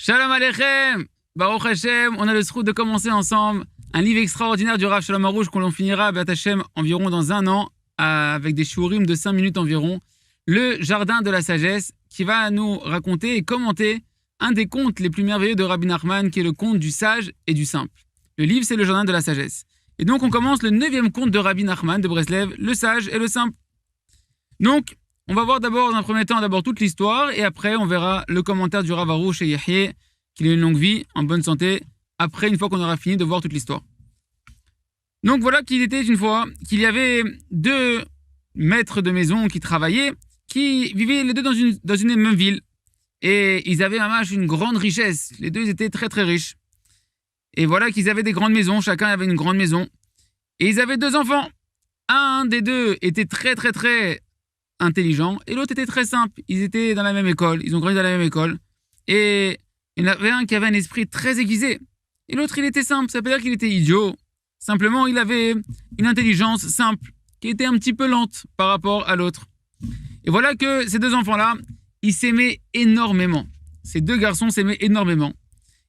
Shalom Aleichem, Baruch Hashem, on a le sroud de commencer ensemble un livre extraordinaire du Rav Shalom Aroush qu'on finira à B'at Hashem environ dans un an, avec des shiurim de 5 minutes environ, le Jardin de la Sagesse, qui va nous raconter et commenter un des contes les plus merveilleux de Rabbi Nachman, qui est le conte du sage et du simple. Le livre, c'est le Jardin de la Sagesse. Et donc, on commence le 9e conte de Rabbi Nachman de Breslev, le sage et le simple. Donc, on va voir d'abord, dans un premier temps, toute l'histoire, et après, on verra le commentaire du Rav Aroush et Yahye, qu'il ait une longue vie, en bonne santé, après, une fois qu'on aura fini de voir toute l'histoire. Donc, voilà qu'il était une fois, qu'il y avait 2 maîtres de maison qui travaillaient, qui vivaient les deux dans une même ville. Et ils avaient une grande richesse. Les deux, ils étaient très, très riches. Et voilà qu'ils avaient des grandes maisons, chacun avait une grande maison. Et ils avaient 2 enfants. Un des 2 était très, très, très intelligent, et l'autre était très simple. Ils étaient dans la même école, ils ont grandi dans la même école. Et il y en avait un qui avait un esprit très aiguisé, et l'autre, il était simple. Ça veut dire qu'il était idiot. Simplement, il avait une intelligence simple, qui était un petit peu lente par rapport à l'autre. Et voilà que ces 2 enfants-là, ils s'aimaient énormément. Ces 2 garçons s'aimaient énormément.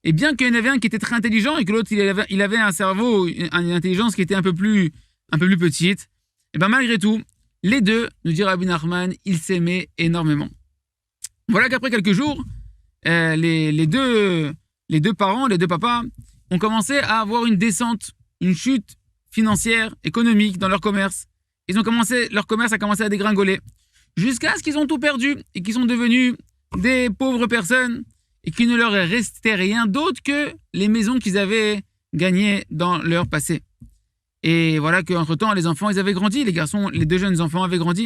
Et bien qu'il y en avait un qui était très intelligent et que l'autre, il avait un cerveau, une intelligence qui était un peu plus petite, et bien malgré tout, les 2, nous dit Rabbi Nachman, ils s'aimaient énormément. Voilà qu'après quelques jours, les deux parents, les 2 papas, ont commencé à avoir une descente, une chute financière, économique dans leur commerce. Leur commerce a commencé à dégringoler. Jusqu'à ce qu'ils ont tout perdu et qu'ils sont devenus des pauvres personnes et qu'il ne leur restait rien d'autre que les maisons qu'ils avaient gagnées dans leur passé. Et voilà qu'entre-temps, les enfants, ils avaient grandi, les garçons, les 2 jeunes enfants avaient grandi.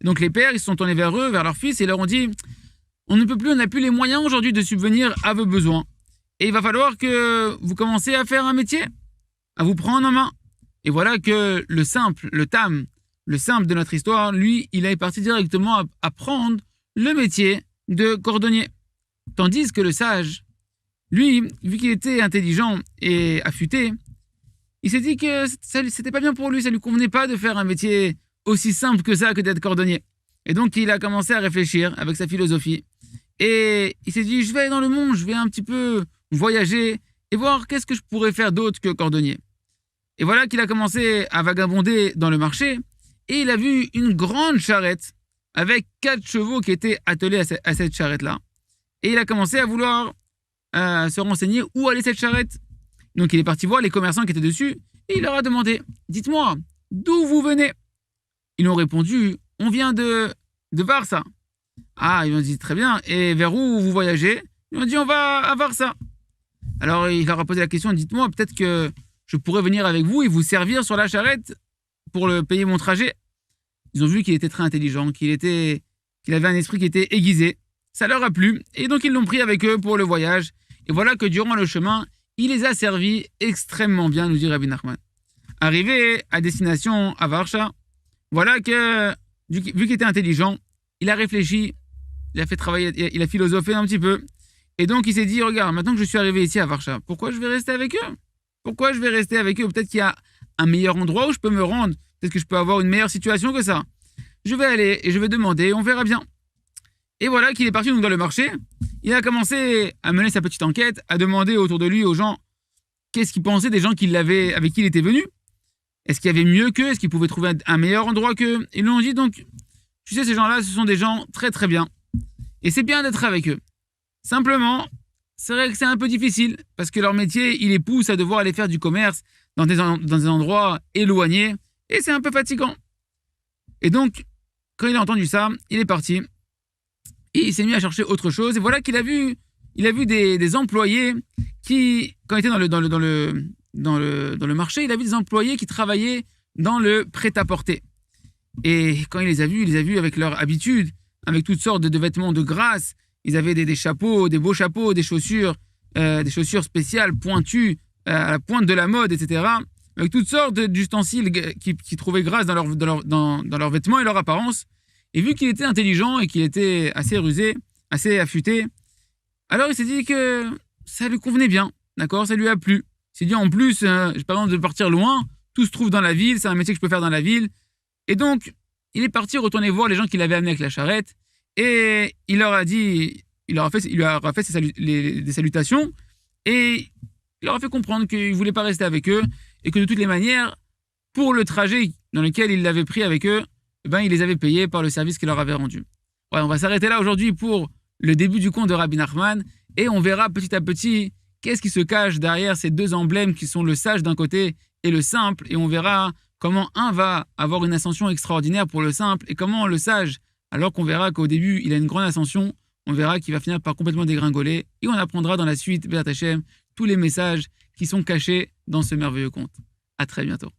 Et donc les pères, ils se sont tournés vers eux, vers leur fils, et leur ont dit « On n'a plus les moyens aujourd'hui de subvenir à vos besoins. Et il va falloir que vous commencez à faire un métier, à vous prendre en main. » Et voilà que le simple de notre histoire, lui, il est parti directement à prendre le métier de cordonnier. Tandis que le sage, lui, vu qu'il était intelligent et affûté, il s'est dit que c'était pas bien pour lui, ça lui convenait pas de faire un métier aussi simple que ça, que d'être cordonnier. Et donc, il a commencé à réfléchir avec sa philosophie. Et il s'est dit, je vais aller dans le monde, je vais un petit peu voyager et voir qu'est-ce que je pourrais faire d'autre que cordonnier. Et voilà qu'il a commencé à vagabonder dans le marché et il a vu une grande charrette avec 4 chevaux qui étaient attelés à cette charrette-là. Et il a commencé à vouloir se renseigner où allait cette charrette. Donc il est parti voir les commerçants qui étaient dessus et il leur a demandé « Dites-moi, d'où vous venez ?» Ils ont répondu « On vient de Varsa. » Ah, ils ont dit « Très bien, et vers où vous voyagez ?» Ils ont dit « On va à Varsa. » Alors il leur a posé la question « Dites-moi, peut-être que je pourrais venir avec vous et vous servir sur la charrette pour payer mon trajet. » Ils ont vu qu'il était très intelligent, qu'il avait un esprit qui était aiguisé. Ça leur a plu et donc ils l'ont pris avec eux pour le voyage. Et voilà que durant le chemin, il les a servis extrêmement bien, nous dit Rabbi Nachman. Arrivé à destination à Varsha, voilà que, vu qu'il était intelligent, il a réfléchi, il a fait travailler, il a philosophé un petit peu. Et donc il s'est dit, regarde, maintenant que je suis arrivé ici à Varsha, pourquoi je vais rester avec eux? Peut-être qu'il y a un meilleur endroit où je peux me rendre. Peut-être que je peux avoir une meilleure situation que ça. Je vais aller et je vais demander, on verra bien. Et voilà qu'il est parti donc dans le marché. Il a commencé à mener sa petite enquête, à demander autour de lui aux gens qu'est-ce qu'ils pensaient des gens avec qui il était venu. Est-ce qu'il y avait mieux qu'eux? Est-ce qu'ils pouvaient trouver un meilleur endroit qu'eux? Ils lui ont dit donc, tu sais, ces gens-là, ce sont des gens très très bien. Et c'est bien d'être avec eux. Simplement, c'est vrai que c'est un peu difficile parce que leur métier, il les pousse à devoir aller faire du commerce dans des endroits éloignés et c'est un peu fatigant. Et donc, quand il a entendu ça, il est parti. Et il s'est mis à chercher autre chose. Et voilà qu'il a vu des employés qui, quand il était dans le marché, il a vu des employés qui travaillaient dans le prêt-à-porter. Et quand il les a vus avec leur habitude, avec toutes sortes de vêtements de grâce. Ils avaient des chapeaux, des beaux chapeaux, des chaussures spéciales, pointues, à la pointe de la mode, etc. Avec toutes sortes d'ustensiles qui trouvaient grâce dans leurs vêtements et leur apparence. Et vu qu'il était intelligent et qu'il était assez rusé, assez affûté, alors il s'est dit que ça lui convenait bien, d'accord, ça lui a plu. Il s'est dit en plus, j'ai pas besoin de partir loin, tout se trouve dans la ville, c'est un métier que je peux faire dans la ville. Et donc, il est parti retourner voir les gens qui l'avaient amené avec la charrette et il leur a dit il lui aura fait des salutations et il leur a fait comprendre qu'il ne voulait pas rester avec eux et que de toutes les manières, pour le trajet dans lequel il l'avait pris avec eux, il les avait payés par le service qu'il leur avait rendu. Ouais, on va s'arrêter là aujourd'hui pour le début du conte de Rabbi Nachman et on verra petit à petit qu'est-ce qui se cache derrière ces deux emblèmes qui sont le sage d'un côté et le simple, et on verra comment un va avoir une ascension extraordinaire pour le simple et comment le sage, alors qu'on verra qu'au début il a une grande ascension, on verra qu'il va finir par complètement dégringoler et on apprendra dans la suite, Be'at Hashem, tous les messages qui sont cachés dans ce merveilleux conte. À très bientôt.